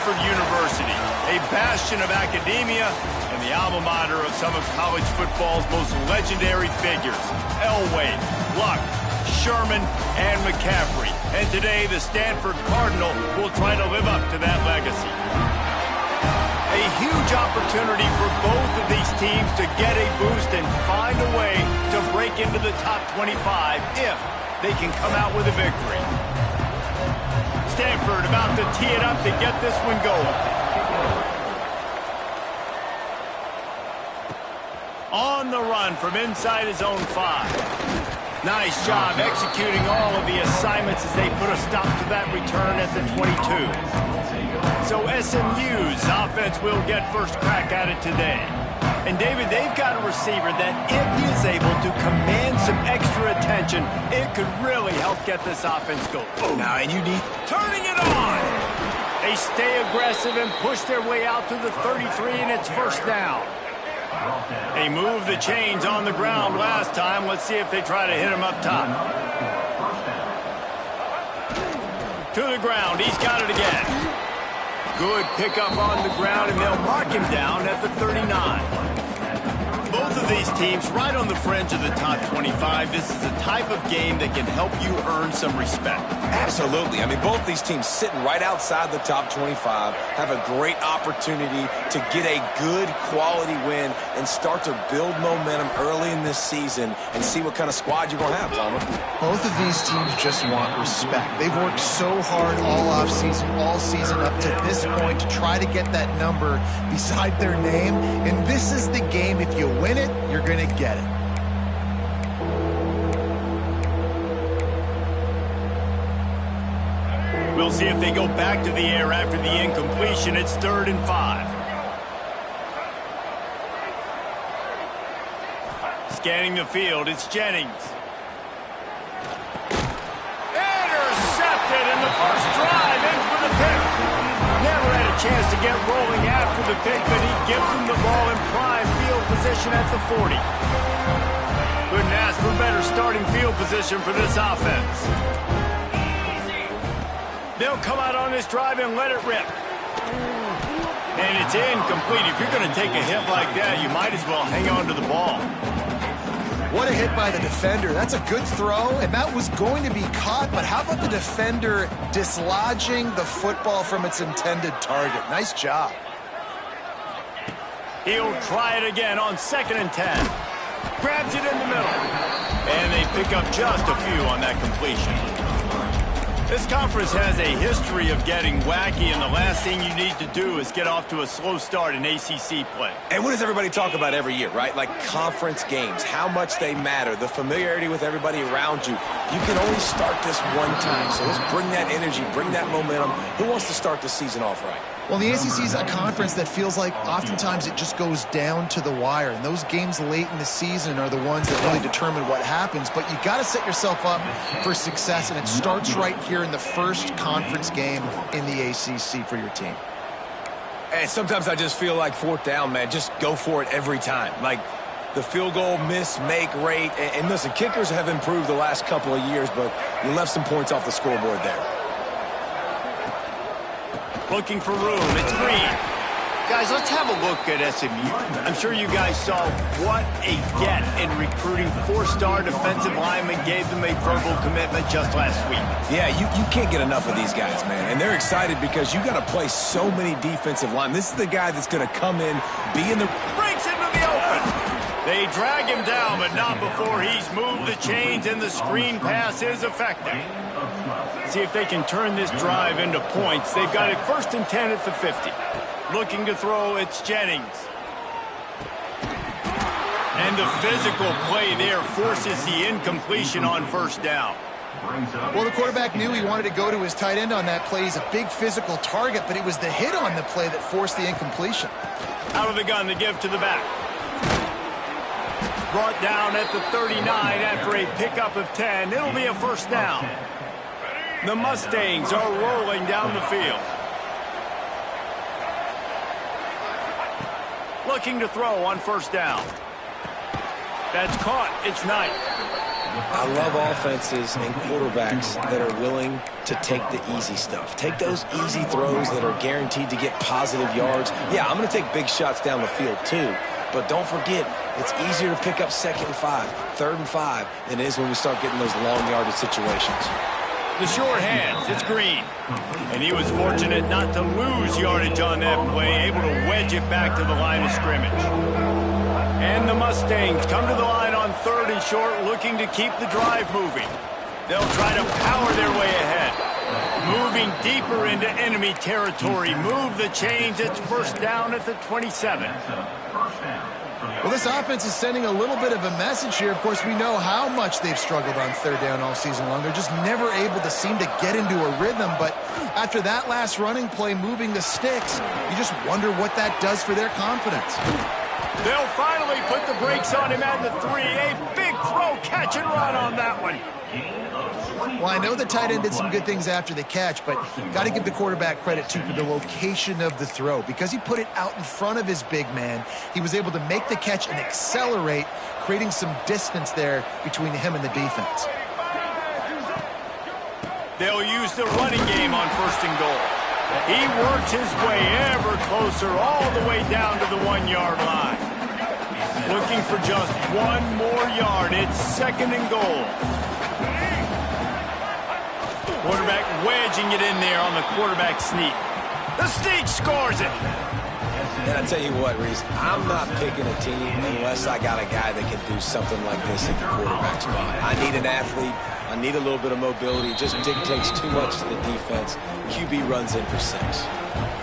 Stanford University, a bastion of academia and the alma mater of some of college football's most legendary figures, Elway, Luck, Sherman, and McCaffrey. And today, the Stanford Cardinal will try to live up to that legacy. A huge opportunity for both of these teams to get a boost and find a way to break into the top 25 if they can come out with a victory. Stanford about to tee it up to get this one going. On the run from inside his own 5. Nice job executing all of the assignments as they put a stop to that return at the 22. So SMU's offense will get first crack at it today. And David, they've got a receiver that if he is able to command some extra attention, it could really help get this offense going. Oh, now, and you need turning it on. They stay aggressive and push their way out to the 33, and it's first down. They moved the chains on the ground last time. Let's see if they try to hit him up top. To the ground. He's got it again. Good pickup on the ground, and they'll mark him down at the 39. Both of these teams right on the fringe of the top 25. This is the type of game that can help you earn some respect. Absolutely. I mean, both these teams sitting right outside the top 25 have a great opportunity to get a good quality win and start to build momentum early in this season and see what kind of squad you're going to have, Palmer. Both of these teams just want respect. They've worked so hard all offseason, all season up to this point to try to get that number beside their name. And this is the game. If you win it, you're going to get it. We'll see if they go back to the air after the incompletion. It's 3rd and 5. Scanning the field, it's Jennings. Intercepted, and the first drive ends with a pick. Never had a chance to get rolling after the pick, but he gives him the ball in prime field position at the 40. Couldn't ask for better starting field position for this offense. They'll come out on this drive and let it rip. And it's incomplete. If you're going to take a hit like that, you might as well hang on to the ball. What a hit by the defender. That's a good throw, and that was going to be caught, but how about the defender dislodging the football from its intended target? Nice job. He'll try it again on 2nd and 10. Grabs it in the middle. And they pick up just a few on that completion. This conference has a history of getting wacky, and the last thing you need to do is get off to a slow start in ACC play. And what does everybody talk about every year, right? Like conference games, how much they matter, the familiarity with everybody around you. You can only start this one time, so let's bring that energy, bring that momentum. Who wants to start the season off right? Well, the ACC is a conference that feels like oftentimes it just goes down to the wire. And those games late in the season are the ones that really determine what happens. But you got to set yourself up for success, and it starts right here in the first conference game in the ACC for your team. And sometimes I just feel like 4th down, man. Just go for it every time. Like the field goal miss-make rate. And listen, kickers have improved the last couple of years, but you left some points off the scoreboard there. Looking for room. It's Green. Guys, let's have a look at SMU. I'm sure you guys saw what a get in recruiting 4-star defensive linemen gave them a verbal commitment just last week. Yeah, you can't get enough of these guys, man. And they're excited because you got to play so many defensive linemen. This is the guy that's going to come in, be in the... Breaks into the open. They drag him down, but not before he's moved the chains, and the screen pass is effective. See if they can turn this drive into points. They've got it 1st and 10 at the 50. Looking to throw, it's Jennings. And the physical play there forces the incompletion on 1st down. Well, the quarterback knew he wanted to go to his tight end on that play. He's a big physical target, but it was the hit on the play that forced the incompletion. Out of the gun to give to the back. Brought down at the 39 after a pickup of 10. It'll be a 1st down. The Mustangs are rolling down the field. Looking to throw on 1st down. That's caught. It's Knight. I love offenses and quarterbacks that are willing to take the easy stuff. Take those easy throws that are guaranteed to get positive yards. Yeah, I'm going to take big shots down the field too. But don't forget, it's easier to pick up 2nd and 5, 3rd and 5 than it is when we start getting those long yardage situations. The short hands, it's Green. And he was fortunate not to lose yardage on that play, able to wedge it back to the line of scrimmage. And the Mustangs come to the line on 3rd and short, looking to keep the drive moving. They'll try to power their way ahead. Moving deeper into enemy territory. Move the chains. It's 1st down at the 27. Well, this offense is sending a little bit of a message here. Of course, we know how much they've struggled on 3rd down all season long. They're just never able to seem to get into a rhythm. But after that last running play, moving the sticks, you just wonder what that does for their confidence. They'll finally put the brakes on him at the 3. A big throw, catch and run on that one. Well, I know the tight end did some good things after the catch, but got to give the quarterback credit, too, for the location of the throw. Because he put it out in front of his big man, he was able to make the catch and accelerate, creating some distance there between him and the defense. They'll use the running game on 1st and goal. He works his way ever closer all the way down to the 1-yard line. Looking for just 1 more yard. It's 2nd and goal. Quarterback wedging it in there on the quarterback sneak. The sneak scores it. And I tell you what, Reese, I'm not picking a team unless I got a guy that can do something like this at the quarterback spot. I need an athlete. I need a little bit of mobility. It just dictates too much to the defense. QB runs in for 6.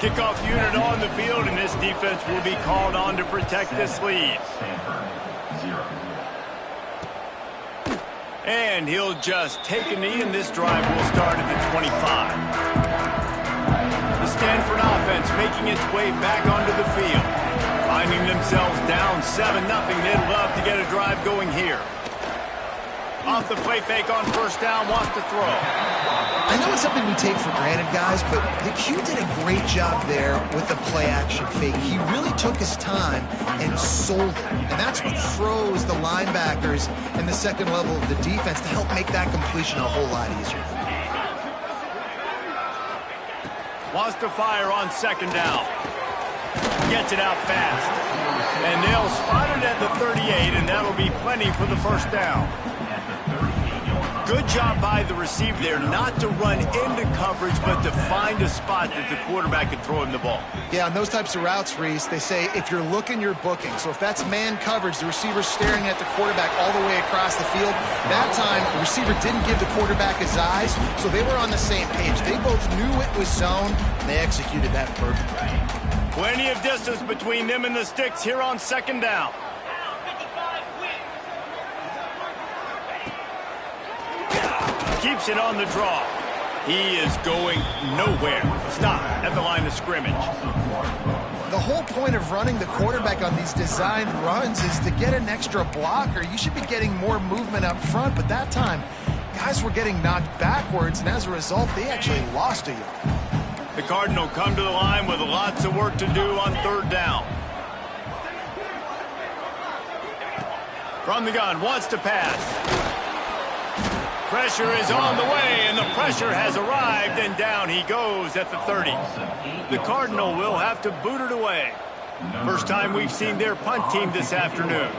Kickoff unit on the field, and this defense will be called on to protect this lead. And he'll just take a knee, and this drive will start at the 25. The Stanford offense making its way back onto the field. Finding themselves down 7-0. They'd love to get a drive going here. Off the play fake on 1st down, wants to throw. I know it's something we take for granted, guys, but the Q did a great job there with the play-action fake. He really took his time and sold it. And that's what froze the linebackers in the 2nd level of the defense to help make that completion a whole lot easier. Wants to fire on 2nd down. Gets it out fast. And they'll spot it at the 38, and that'll be plenty for the 1st down. Good job by the receiver there not to run into coverage, but to find a spot that the quarterback can throw him the ball. Yeah, on those types of routes, Reese, they say if you're looking, you're booking. So if that's man coverage, the receiver's staring at the quarterback all the way across the field. That time, the receiver didn't give the quarterback his eyes, so they were on the same page. They both knew it was zone, and they executed that perfectly. Plenty of distance between them and the sticks here on 2nd down. Keeps it on the draw. He is going nowhere. Stop at the line of scrimmage. The whole point of running the quarterback on these designed runs is to get an extra blocker. You should be getting more movement up front, but that time, guys were getting knocked backwards, and as a result, they actually lost a yard. The Cardinal come to the line with lots of work to do on 3rd down. From the gun, wants to pass. Pressure is on the way, and the pressure has arrived, and down he goes at the 30. The Cardinal will have to boot it away. First time we've seen their punt team this afternoon.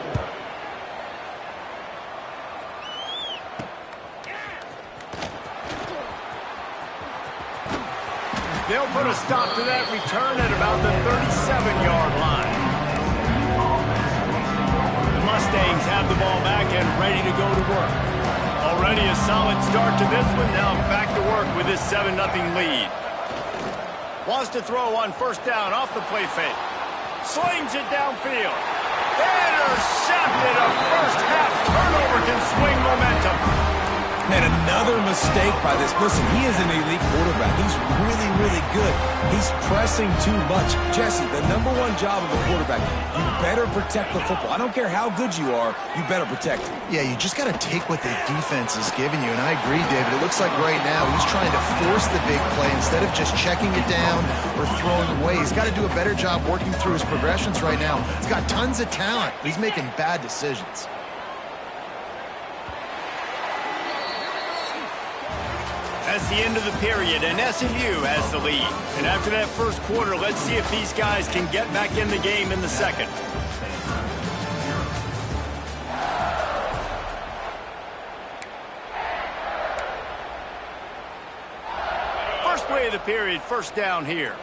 They'll put a stop to that return at about the 37-yard line. The Mustangs have the ball back and ready to go to work. Already a solid start to this one. Now back to work with this 7-0 lead. Wants to throw on 1st down off the play fake. Slings it downfield. Intercepted. A first half turnover can swing momentum. And another mistake by this. Listen, he is an elite quarterback. He's really, really good. He's pressing too much. Jesse, the #1 job of a quarterback, you better protect the football. I don't care how good you are, you better protect it. Yeah, you just got to take what the defense is giving you. And I agree, David. It looks like right now he's trying to force the big play instead of just checking it down or throwing away. He's got to do a better job working through his progressions right now. He's got tons of talent. He's making bad decisions. That's the end of the period, and SMU has the lead. And after that first quarter, let's see if these guys can get back in the game in the second. First play of the period, first down here.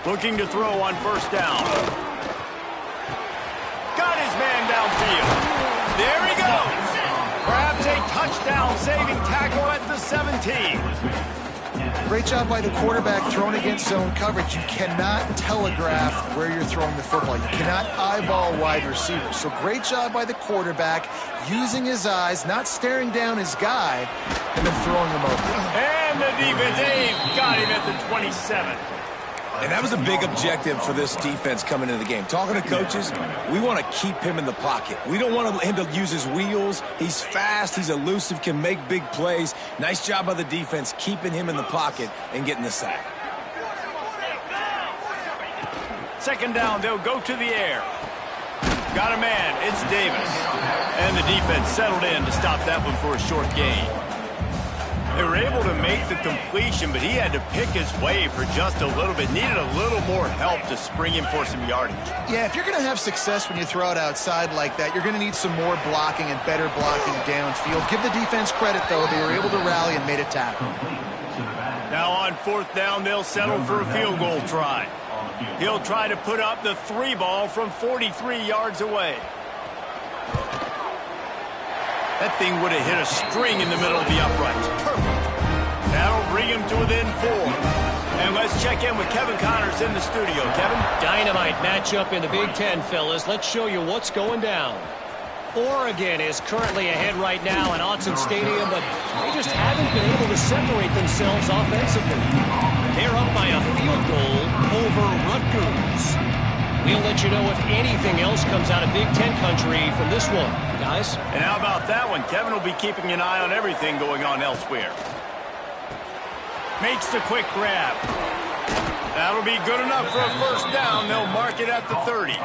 Looking to throw on first down. Got his man downfield. There he goes. Perhaps a touchdown-saving tackle at the 17. Great job by the quarterback throwing against zone coverage. You cannot telegraph where you're throwing the football. You cannot eyeball wide receivers. So great job by the quarterback using his eyes, not staring down his guy, and then throwing him over. And the defense, Dave, got him at the 27. And that was a big objective for this defense coming into the game. Talking to coaches, we want to keep him in the pocket. We don't want him to use his wheels. He's fast, he's elusive, can make big plays. Nice job by the defense keeping him in the pocket and getting the sack. Second down, they'll go to the air. Got a man, it's Davis. And the defense settled in to stop that one for a short gain. They were able to make the completion, but he had to pick his way for just a little bit. Needed a little more help to spring him for some yardage. Yeah, if you're going to have success when you throw it outside like that, you're going to need some more blocking and better blocking downfield. Give the defense credit, though. They were able to rally and made a tackle. Now on fourth down, they'll settle for a field goal try. He'll try to put up the 3 ball from 43 yards away. That thing would have hit a string in the middle of the uprights. Perfect. That'll bring him to within 4. And let's check in with Kevin Connors in the studio. Kevin? Dynamite matchup in the Big Ten, fellas. Let's show you what's going down. Oregon is currently ahead right now at Autzen Stadium, but they just haven't been able to separate themselves offensively. They're up by a field goal over Rutgers. We'll let you know if anything else comes out of Big Ten country from this one, guys. And how about that one? Kevin will be keeping an eye on everything going on elsewhere. Makes the quick grab. That'll be good enough for a first down. They'll mark it at the 30.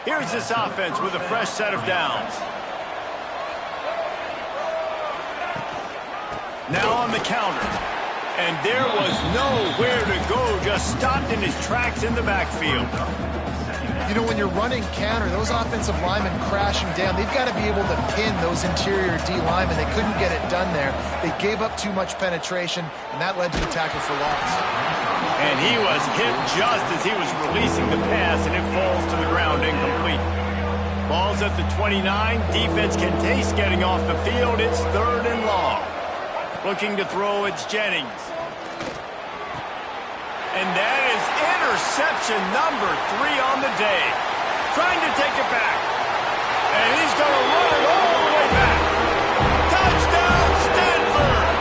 Here's this offense with a fresh set of downs. Now on the counter. And there was nowhere to go, just stopped in his tracks in the backfield. You know, when you're running counter, those offensive linemen crashing down, they've got to be able to pin those interior D linemen. They couldn't get it done there. They gave up too much penetration, and that led to the tackle for loss. And he was hit just as he was releasing the pass, and it falls to the ground incomplete. Ball's at the 29. Defense can taste getting off the field. It's 3rd and long. Looking to throw, it's Jennings. And that is interception number 3 on the day. Trying to take it back. And he's going to run it all the way back. Touchdown, Stanford!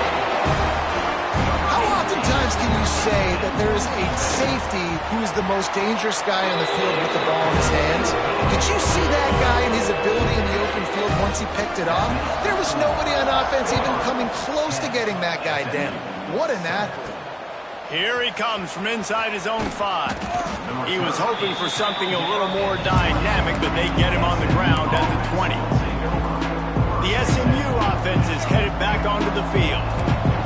How oftentimes can you say that there is a safety who's the most dangerous guy on the field with the ball in his hands? Did you see that guy and his ability in the open field once he picked it off? There was nobody on offense even coming close to getting that guy down. What an athlete. Here he comes from inside his own 5. He was hoping for something a little more dynamic, but they get him on the ground at the 20. The SMU offense is headed back onto the field.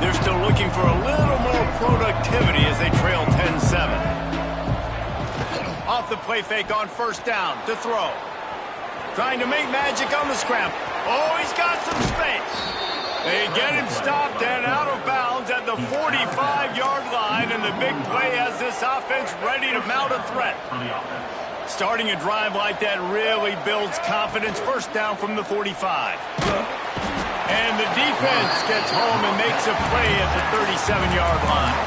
They're still looking for a little more productivity as they trail 10-7. Off the play fake on first down to throw. Trying to make magic on the scramble. Oh, he's got some space. They get him stopped and out of bounds at the 45-yard line, and the big play has this offense ready to mount a threat. Starting a drive like that really builds confidence. First down from the 45. And the defense gets home and makes a play at the 37-yard line.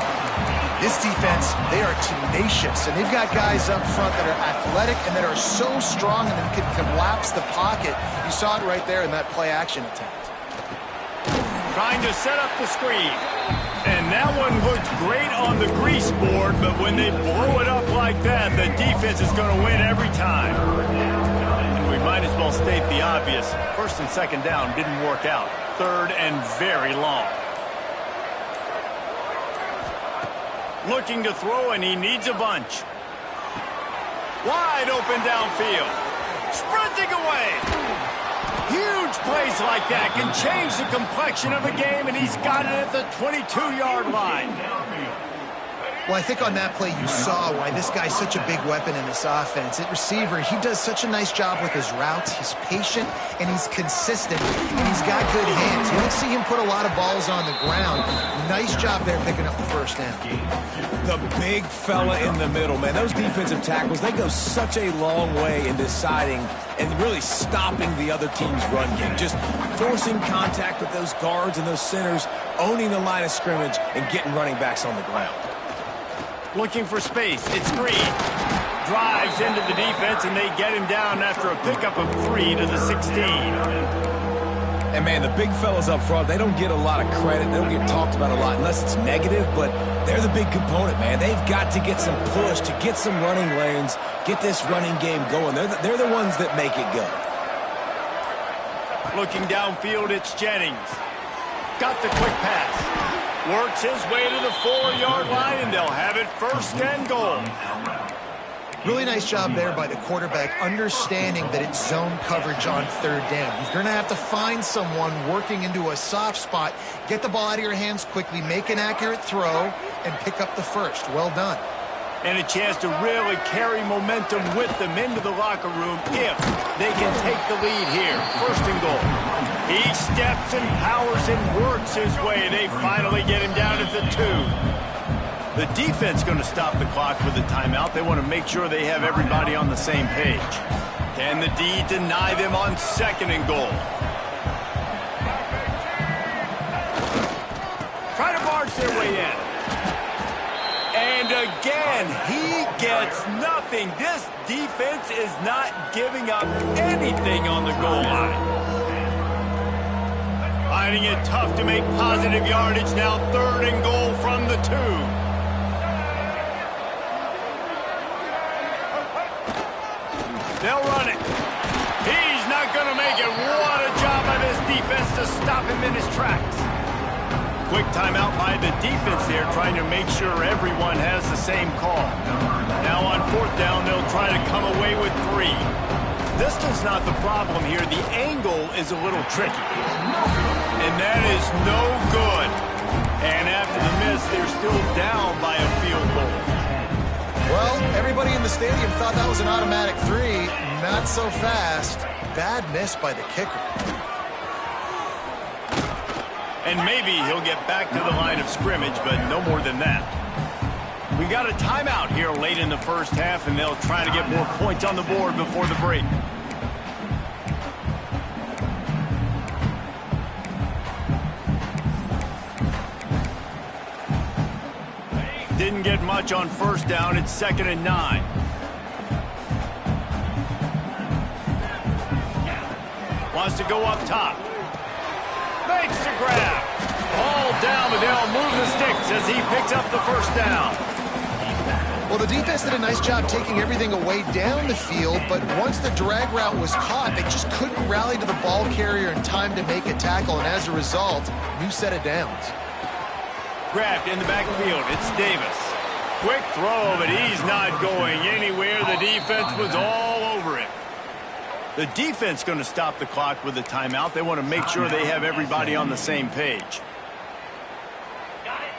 This defense, they are tenacious, and they've got guys up front that are athletic and that are so strong and that can collapse the pocket. You saw it right there in that play-action attempt. Trying to set up the screen. And that one looked great on the grease board, but when they blow it up like that, the defense is going to win every time. And we might as well state the obvious. First and second down didn't work out. 3rd and very long. Looking to throw, and he needs a bunch. Wide open downfield. Sprinting away. Huge plays like that can change the complexion of a game, and he's got it at the 22-yard line. Well, I think on that play you saw why this guy's such a big weapon in this offense. At receiver, he does such a nice job with his routes. He's patient, and he's consistent, and he's got good hands. You don't see him put a lot of balls on the ground. Nice job there picking up the first down. The big fella in the middle, man. Those defensive tackles, they go such a long way in deciding and really stopping the other team's run game. Just forcing contact with those guards and those centers, owning the line of scrimmage, and getting running backs on the ground. Looking for space. It's Green. Drives into the defense, and they get him down after a pickup of 3 to the 16. And, man, the big fellas up front, they don't get a lot of credit. They don't get talked about a lot unless it's negative, but they're the big component, man. They've got to get some push, to get some running lanes, get this running game going. They're the ones that make it go. Looking downfield, it's Jennings. Got the quick pass. Works his way to the 4-yard line, and they'll have it first and goal. Really nice job there by the quarterback, understanding that it's zone coverage on third down. You're going to have to find someone working into a soft spot, get the ball out of your hands quickly, make an accurate throw, and pick up the first. Well done. And a chance to really carry momentum with them into the locker room if they can take the lead here. First and goal. He steps and powers and works his way. They finally get him down at the 2. The defense going to stop the clock with a timeout. They want to make sure they have everybody on the same page. Can the D deny them on second and goal? Try to barge their way in. And again, he gets nothing. This defense is not giving up anything on the goal line. Finding it tough to make positive yardage now. Third and goal from the 2. They'll run it. He's not going to make it. What a job by this defense to stop him in his tracks. Quick timeout by the defense there, trying to make sure everyone has the same call. Now on fourth down, they'll try to come away with 3. Distance not the problem here. The angle is a little tricky. And that is no good. And after the miss, they're still down by a field goal. Well, everybody in the stadium thought that was an automatic 3. Not so fast. Bad miss by the kicker. And maybe he'll get back to the line of scrimmage, but no more than that. We got a timeout here late in the first half, and they'll try to get more points on the board before the break. Didn't get much on first down. It's 2nd and 9. Wants to go up top. Makes the grab. Ball down, but they'll move the sticks as he picks up the first down. Well, the defense did a nice job taking everything away down the field, but once the drag route was caught, they just couldn't rally to the ball carrier in time to make a tackle, and as a result, new set of downs. Grabbed in the backfield. It's Davis. Quick throw, but he's not going anywhere. The defense was all over it. The defense going to stop the clock with a timeout. They want to make sure they have everybody on the same page.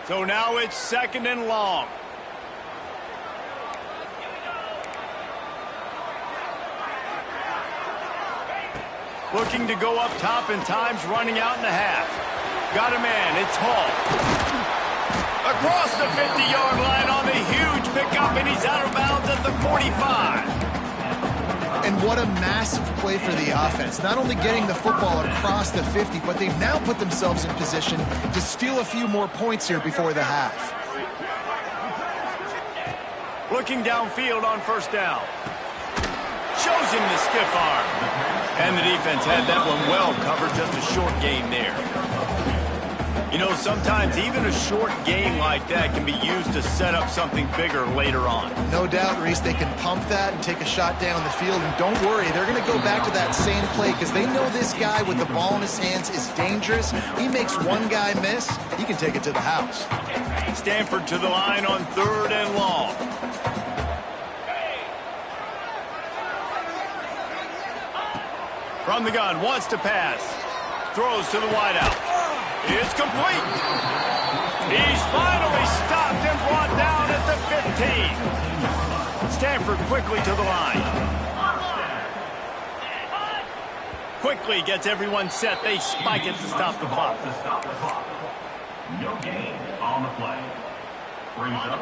So now it's 2nd and long. Looking to go up top, and time's running out in the half. Got a man. It's Hall. Across the 50-yard line on the huge pickup, and he's out of bounds at the 45. And what a massive play for the offense. Not only getting the football across the 50, but they've now put themselves in position to steal a few more points here before the half. Looking downfield on first down. Shows him the stiff arm. And the defense had that one well covered. Just a short game there. You know, sometimes even a short game like that can be used to set up something bigger later on. No doubt, Reese, they can pump that and take a shot down the field. And don't worry, they're going to go back to that same play because they know this guy with the ball in his hands is dangerous. He makes one guy miss, he can take it to the house. Stanford to the line on 3rd and long. From the gun, wants to pass. Throws to the wideout. It's complete. He's finally stopped and brought down at the 15. Stanford quickly to the line. Quickly gets everyone set. They spike it to stop the clock. No gain on the play.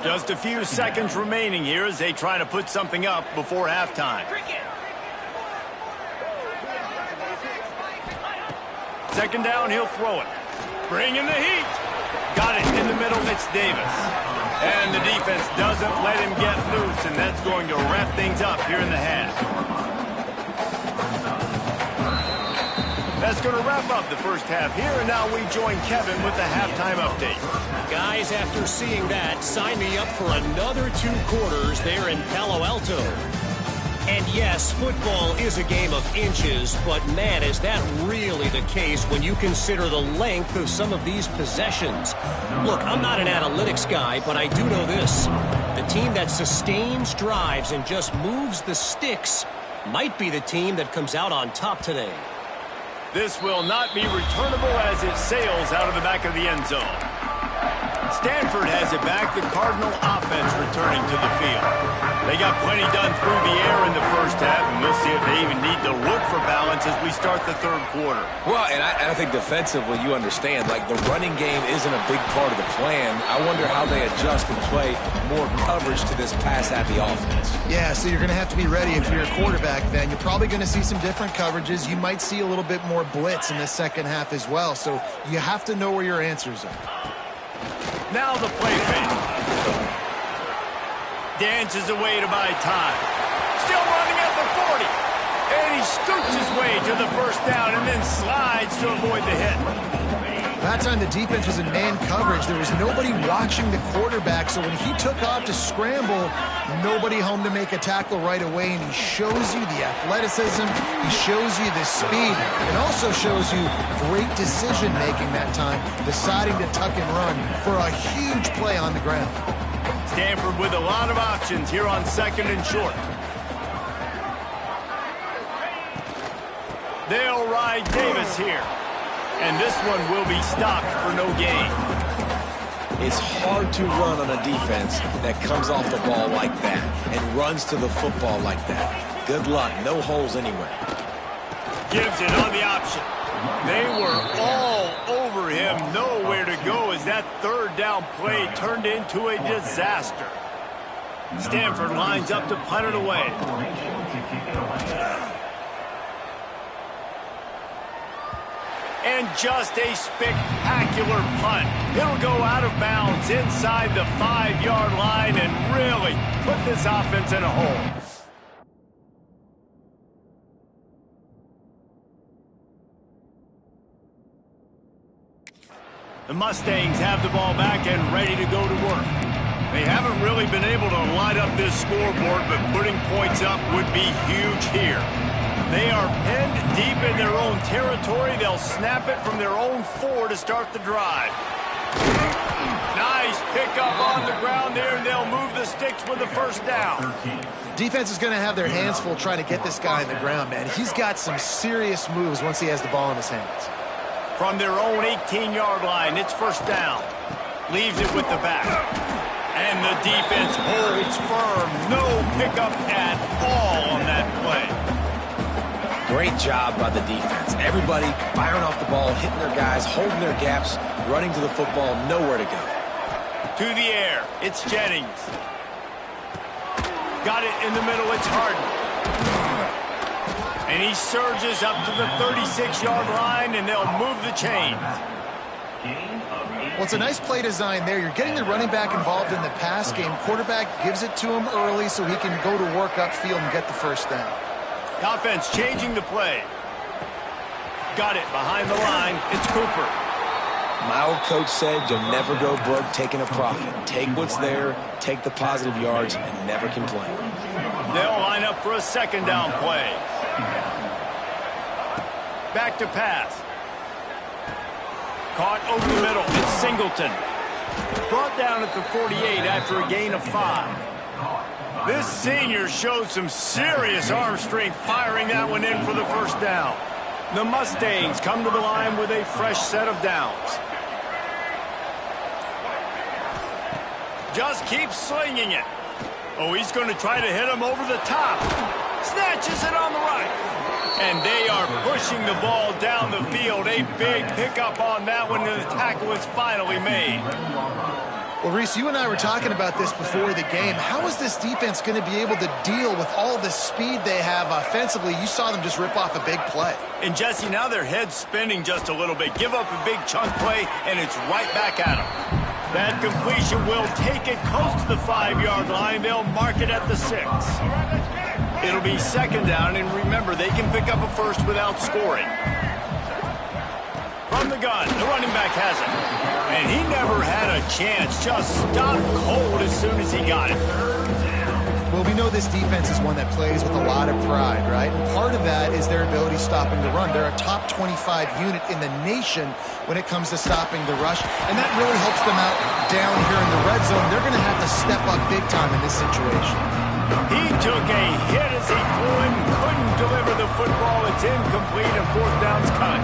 Just a few seconds remaining here as they try to put something up before halftime. Second down, he'll throw it. Bringing the heat. Got it in the middle, it's Davis. And the defense doesn't let him get loose, and that's going to wrap things up here in the half. That's going to wrap up the first half here, and now we join Kevin with the halftime update. Guys, after seeing that, sign me up for another 2 quarters there in Palo Alto. And yes, football is a game of inches, but man, is that really the case when you consider the length of some of these possessions. Look, I'm not an analytics guy, but I do know this. The team that sustains drives and just moves the sticks might be the team that comes out on top today. This will not be returnable as it sails out of the back of the end zone. Stanford has it back. The Cardinal offense returning to the field. They got plenty done through the air in the first half, and we'll see if they even need to look for balance as we start the third quarter. Well, and I think defensively, you understand, like the running game isn't a big part of the plan. I wonder how they adjust and play more coverage to this pass-happy offense. Yeah, so you're going to have to be ready if you're a quarterback then. You're probably going to see some different coverages. You might see a little bit more blitz in the second half as well, so you have to know where your answers are. Now the play fake. Dances away to buy time. Still running at the 40. And he scoops his way to the first down and then slides to avoid the hit. That time the defense was in man coverage. There was nobody watching the quarterback, so when he took off to scramble, nobody home to make a tackle right away, and he shows you the athleticism, he shows you the speed, and also shows you great decision-making that time, deciding to tuck and run for a huge play on the ground. Stanford with a lot of options here on second and short. They'll ride Davis here. And this one will be stopped for no gain. It's hard to run on a defense that comes off the ball like that and runs to the football like that. Good luck. No holes anywhere. Gives it on the option. They were all over him. Nowhere to go as that third down play turned into a disaster. Stanford lines up to punt it away. And just a spectacular punt. It'll go out of bounds inside the 5-yard line and really put this offense in a hole. The Mustangs have the ball back and ready to go to work. They haven't really been able to light up this scoreboard, but putting points up would be huge here. They are pinned deep in their own territory. They'll snap it from their own 4 to start the drive. Nice pickup on the ground there, and they'll move the sticks with the first down. Defense is going to have their hands full trying to get this guy on the ground, man. He's got some serious moves once he has the ball in his hands. From their own 18-yard line, it's first down. Leaves it with the back. And the defense holds firm. No pickup at all on that play. Great job by the defense. Everybody firing off the ball, hitting their guys, holding their gaps, running to the football, nowhere to go. To the air, it's Jennings. Got it in the middle, it's Harden. And he surges up to the 36-yard line, and they'll move the chains. Well, it's a nice play design there. You're getting the running back involved in the pass game. Quarterback gives it to him early so he can go to work upfield and get the first down. The offense changing the play. Got it behind the line. It's Cooper. My old coach said you'll never go broke taking a profit. Take what's there, take the positive yards, and never complain. They'll line up for a second down play. Back to pass. Caught over the middle. It's Singleton. Brought down at the 48 after a gain of 5. This senior showed some serious arm strength firing that one in for the first down. The Mustangs come to the line with a fresh set of downs. Just keeps slinging it. Oh, he's going to try to hit him over the top. Snatches it on the right. And they are pushing the ball down the field. A big pickup on that one, and the tackle is finally made. Well, Reese, you and I were talking about this before the game. How is this defense going to be able to deal with all the speed they have offensively? You saw them just rip off a big play. And, Jesse, now their head's spinning just a little bit. Give up a big chunk play, and it's right back at them. That completion will take it close to the 5-yard line. They'll mark it at the 6. It'll be second down, and remember, they can pick up a first without scoring. From the gun, the running back has it. And he never had a chance. Just stopped cold as soon as he got it. Well, we know this defense is one that plays with a lot of pride, right? And part of that is their ability stopping the run. They're a top 25 unit in the nation when it comes to stopping the rush, and that really helps them out down here in the red zone. They're going to have to step up big time in this situation. He took a hit as he threw and couldn't deliver the football. It's incomplete, and fourth down's cut.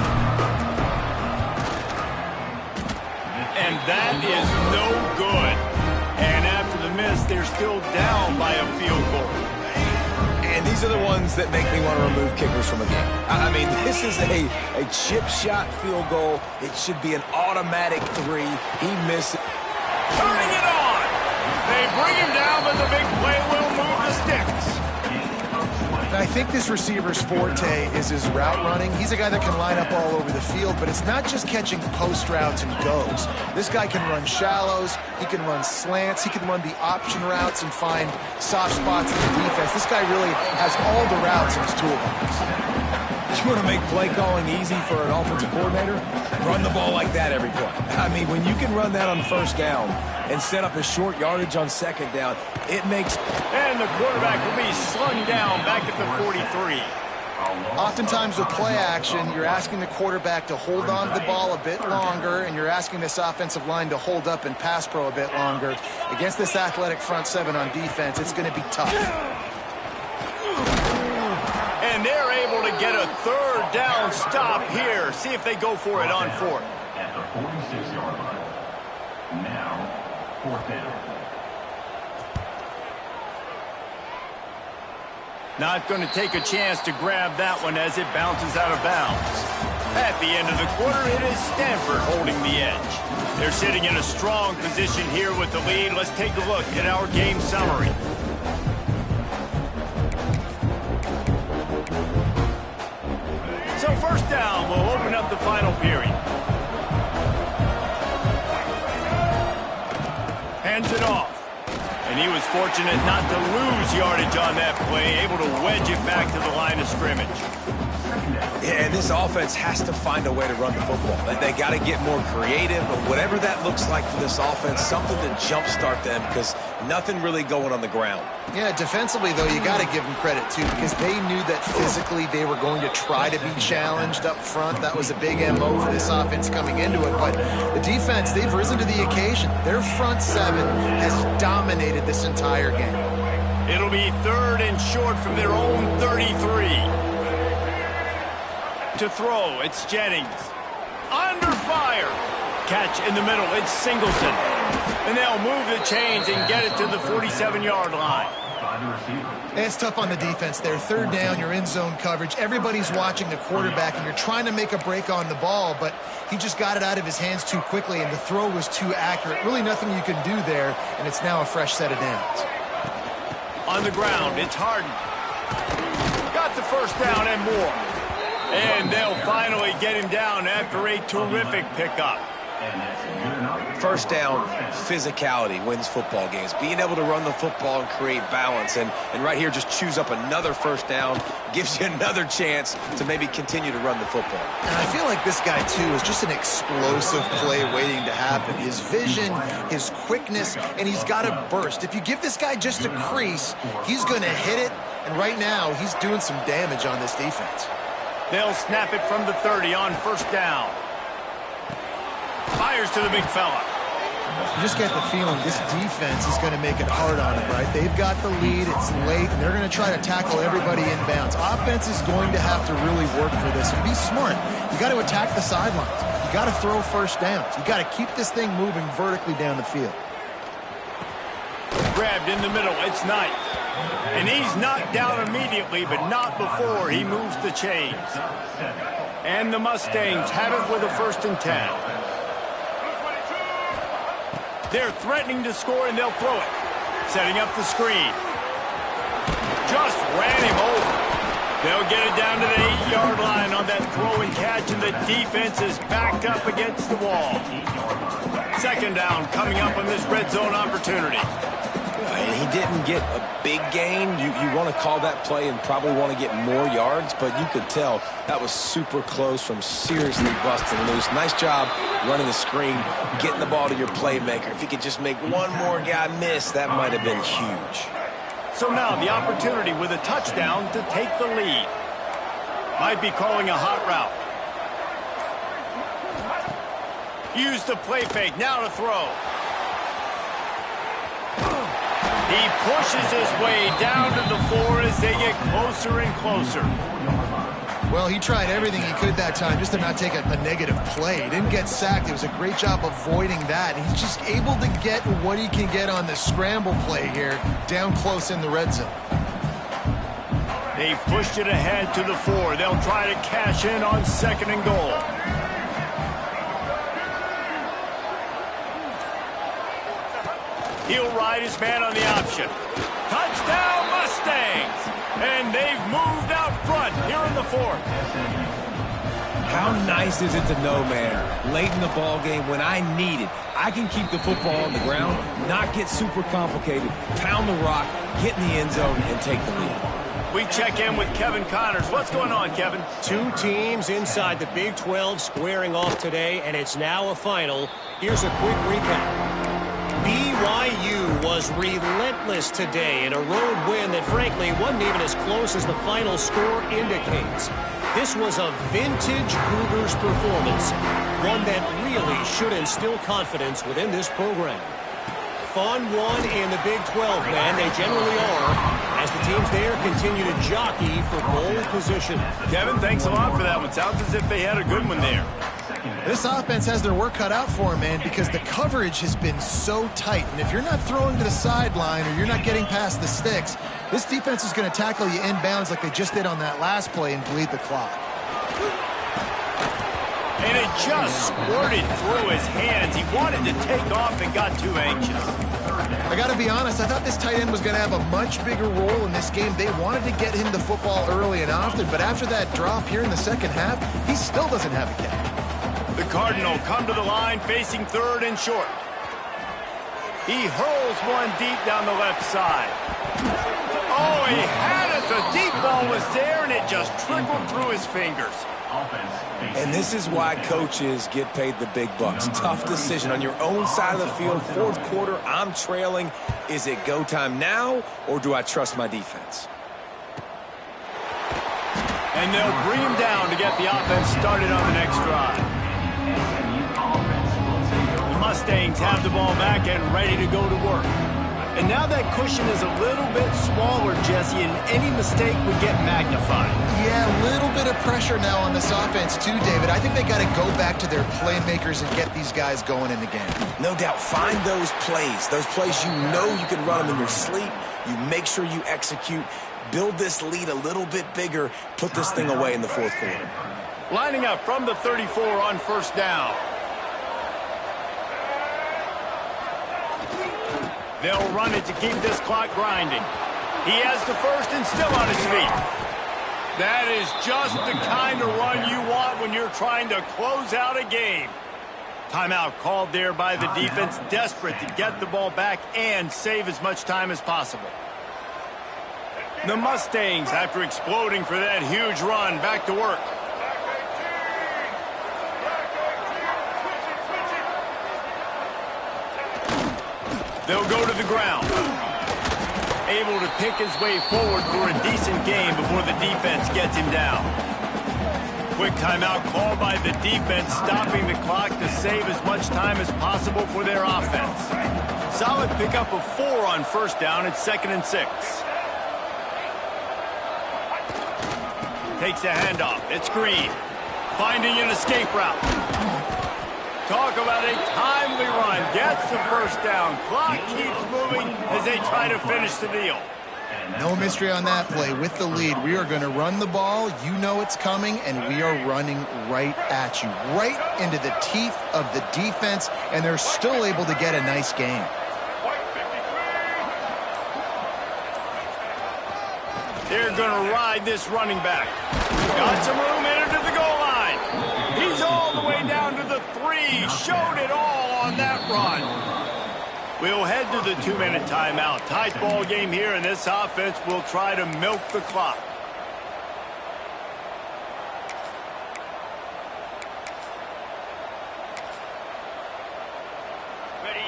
And that is no good. And after the miss, they're still down by a field goal. And these are the ones that make me want to remove kickers from a game. I mean, this is a chip shot field goal. It should be an automatic 3. He missed it. Turning it on. They bring him down, but the big play will move the sticks. And I think this receiver's forte is his route running. He's a guy that can line up all over the field, but it's not just catching post routes and goes. This guy can run shallows, he can run slants, he can run the option routes and find soft spots in the defense. This guy really has all the routes in his toolbox. You want to make play calling easy for an offensive coordinator? Run the ball like that every play. I mean, when you can run that on first down and set up a short yardage on second down, it makes... And the quarterback will be slung down back at the 43. Oftentimes with play action, you're asking the quarterback to hold on to the ball a bit longer, and you're asking this offensive line to hold up and pass pro a bit longer. Against this athletic front seven on defense, it's going to be tough. And they're able to get a third down stop here. See if they go for it on fourth. At the 46-yard line. Now, fourth down. Not going to take a chance to grab that one as it bounces out of bounds. At the end of the quarter, it is Stanford holding the edge. They're sitting in a strong position here with the lead. Let's take a look at our game summary. So first down, we'll open up the final period. Hands it off. And he was fortunate not to lose yardage on that play, able to wedge it back to the line of scrimmage. Yeah, and this offense has to find a way to run the football. They got to get more creative, but whatever that looks like for this offense, something to jumpstart them because nothing really going on the ground. Yeah, defensively, though, you got to give them credit, too, because they knew that physically they were going to try to be challenged up front. That was a big MO for this offense coming into it. But the defense, they've risen to the occasion. Their front seven has dominated this entire game. It'll be third and short from their own 33. To throw, it's Jennings. Under fire. Catch in the middle, it's Singleton. And they'll move the chains and get it to the 47-yard line. It's tough on the defense there. Third down, you're in zone coverage. Everybody's watching the quarterback, and you're trying to make a break on the ball, but he just got it out of his hands too quickly, and the throw was too accurate. Really nothing you can do there, and it's now a fresh set of downs. On the ground, it's Harden. Got the first down and more. And they'll finally get him down after a terrific pickup. First down, physicality wins football games. Being able to run the football and create balance. And right here, just choose up another first down, gives you another chance to maybe continue to run the football. And I feel like this guy, too, is just an explosive play waiting to happen. His vision, his quickness, and he's got a burst. If you give this guy just a crease, he's going to hit it. And right now, he's doing some damage on this defense. They'll snap it from the 30 on first down. Fires to the big fella. You just get the feeling this defense is going to make it hard on them, right? They've got the lead, it's late, and they're going to try to tackle everybody inbounds. Offense is going to have to really work for this and be smart. You got to attack the sidelines. You got to throw first downs. You got to keep this thing moving vertically down the field. Grabbed in the middle, it's Knight. And he's knocked down immediately, but not before he moves the chains. And the Mustangs have it with a 1st and 10. They're threatening to score, and they'll throw it. Setting up the screen. Just ran him over. They'll get it down to the 8-yard line on that throw and catch, and the defense is backed up against the wall. 2nd down coming up on this red zone opportunity. And he didn't get a big gain. You want to call that play and probably want to get more yards, but you could tell that was super close from seriously busting loose. Nice job running the screen, getting the ball to your playmaker. If he could just make one more guy miss, that might have been huge. So now the opportunity with a touchdown to take the lead. Might be calling a hot route. Use the play fake, now to throw. He pushes his way down to the 4 as they get closer and closer. Well, he tried everything he could that time just to not take a negative play. He didn't get sacked. It was a great job avoiding that. He's just able to get what he can get on the scramble play here, down close in the red zone. They've pushed it ahead to the 4. They'll try to cash in on 2nd and goal. He'll ride his man on the option. Touchdown, Mustangs! And they've moved out front here in the 4th. How nice is it to know, man, late in the ball game when I need it, I can keep the football on the ground, not get super complicated, pound the rock, get in the end zone, and take the lead. We check in with Kevin Connors. What's going on, Kevin? 2 teams inside the Big 12 squaring off today, and it's now a final. Here's a quick recap. BYU was relentless today in a road win that frankly wasn't even as close as the final score indicates. This was a vintage Cougars performance, one that really should instill confidence within this program. Fun one in the Big 12, man. They generally are, as the teams there continue to jockey for bowl position. Kevin, thanks a lot for that one. Sounds as if they had a good one there. This offense has their work cut out for them, man, because the coverage has been so tight. And if you're not throwing to the sideline or you're not getting past the sticks, this defense is going to tackle you inbounds like they just did on that last play and bleed the clock. And it just squirted through his hands. He wanted to take off and got too anxious. I got to be honest, I thought this tight end was going to have a much bigger role in this game. They wanted to get him the football early and often, but after that drop here in the 2nd half, he still doesn't have a catch. The Cardinal come to the line facing 3rd and short. He hurls one deep down the left side. Oh, he had it. The deep ball was there, and it just trickled through his fingers. And this is why coaches get paid the big bucks. Tough decision on your own side of the field. 4th quarter, I'm trailing. Is it go time now, or do I trust my defense? And they'll bring him down to get the offense started on the next drive. The Mustangs have the ball back and ready to go to work. And now that cushion is a little bit smaller, Jesse, and any mistake would get magnified. Yeah, a little bit of pressure now on this offense too, David. I think they got to go back to their playmakers and get these guys going in the game. No doubt. Find those plays you know you can run them in your sleep. You make sure you execute. Build this lead a little bit bigger. Put this thing away in the 4th quarter. Lining up from the 34 on 1st down. They'll run it to keep this clock grinding. He has the 1st and still on his feet. That is just the kind of run you want when you're trying to close out a game. Timeout called there by the defense, desperate to get the ball back and save as much time as possible. The Mustangs, after exploding for that huge run, back to work. They'll go to the ground. Able to pick his way forward for a decent game before the defense gets him down. Quick timeout called by the defense, stopping the clock to save as much time as possible for their offense. Solid pickup of 4 on first down. It's 2nd and 6. Takes a handoff. It's Green. Finding an escape route. Talk about a timely run. Gets the first down. Clock keeps moving as they try to finish the deal. No mystery on that play. With the lead, we are going to run the ball. You know it's coming, and we are running right at you, right into the teeth of the defense, and they're still able to get a nice gain. They're going to ride this running back. Got some room in to the goal line. He's all the way down to the 3. Showed it all on that run. We'll head to the 2-minute timeout. Tight ball game here, and this offense will try to milk the clock.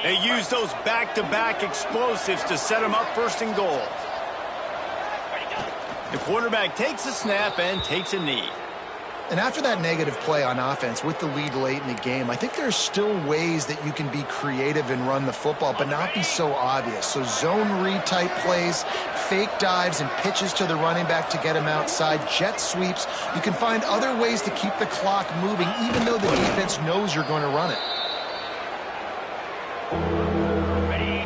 They use those back-to-back explosives to set them up 1st and goal. The quarterback takes a snap and takes a knee. And after that negative play on offense with the lead late in the game, I think there's still ways that you can be creative and run the football, but not be so obvious. So zone read type plays, fake dives and pitches to the running back to get him outside, jet sweeps. You can find other ways to keep the clock moving, even though the defense knows you're going to run it.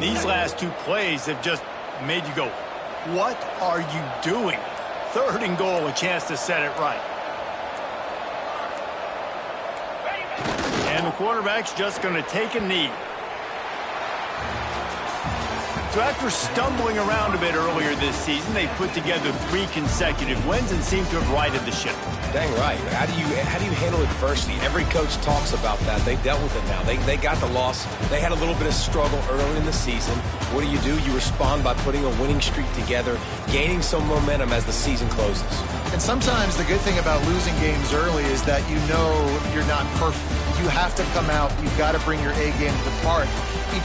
These last 2 plays have just made you go, what are you doing? 3rd and goal, a chance to set it right. And the quarterback's just going to take a knee. So after stumbling around a bit earlier this season, they put together 3 consecutive wins and seem to have righted the ship. Dang right. How do you handle adversity? Every coach talks about that. They dealt with it now. They got the loss. They had a little bit of struggle early in the season. What do? You respond by putting a winning streak together, gaining some momentum as the season closes. And sometimes the good thing about losing games early is that you know you're not perfect. You have to come out. You've got to bring your A game to the part. Each